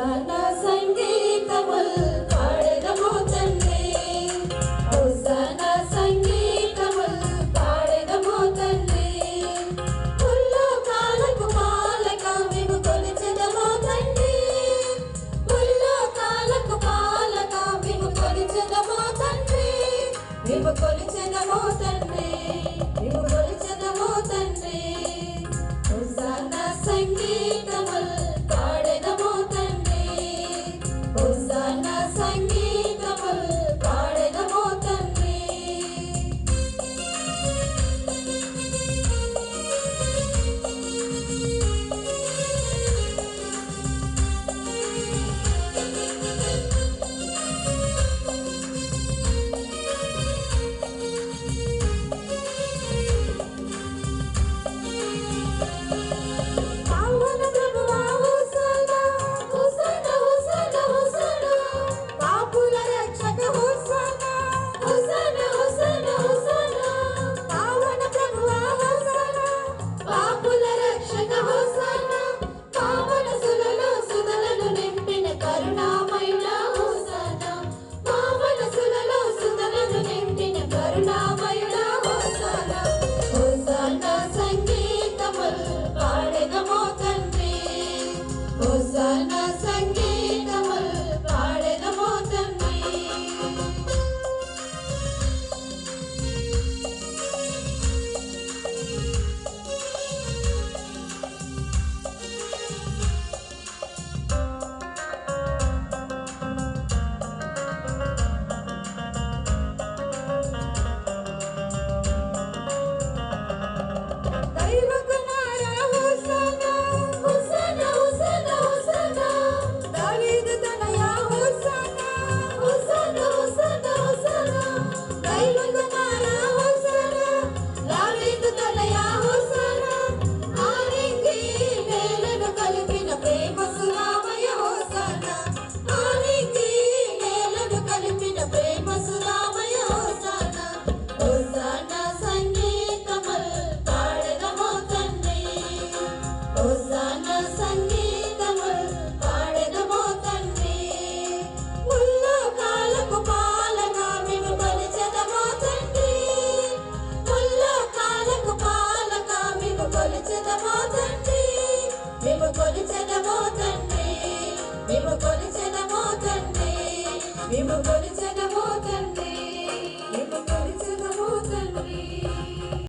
Hosanna సంగీతముల్ పాడెదము తండ్రి, హోసన్నా సంగీతముల్ పాడెదము తండ్రి. ముల్లోకాలకు పాలక మేము కొలిచెదము తండ్రి, ముల్లోకాలకు పాలక మేము కొలిచెదము తండ్రి, మేము కొలిచెదము తండ్రి, మేము కొలిచెదము తండ్రి. హోసన్నా సంగీతముల్ పాడెదము తండ్రి, హోసన్నా సంగీతముల్ పాడెదము తండ్రి. పావన ప్రభువా హోసన్నా, హోసన్నా, హోసన్నా, హోసన్నా. పాపుల రక్షక హోసన్నా, హోసన్నా, హోసన్నా, హోసన్నా. పావన ప్రభువా హోసన్నా, పాపుల రక్షక హోసన్నా. పావన సులలో సుధలను నింపిన కరుణామయుడ హోసన్నా, పావన సులలో సుధలను నింపిన కరుణామయుడ హోసన్నా. హోసన్నా సంగీతముల్ పాడెదము తండ్రి, హోసన్నా సంగీతముల్ పాడెదము తండ్రి. దైవకుమారా హోసన్నా, హోసన్నా, హోసన్నా, హోసన్నా. దావీదు తనయా హోసన్నా, హోసన్నా, హోసన్నా, హోసన్నా. దైవకుమారా హోసన్నా, దావీదు తనయా హోసన్నా. ఆనికి నేలను కలిపిన ప్రేమ సురామయ హోసన్నా, ఆనికి నేలను కలిపిన ప్రేమ సురామయ హోసన్నా. హోసన్నా సంగీతముల్ పాడెదము తండ్రి, హోసన్నా సంగీతముల్ పాడెదము తండ్రి. ముల్లోకాలకు పాలక మేము కొలిచెదము తండ్రి, ముల్లోకాలకు పాలక మేము కొలిచెదము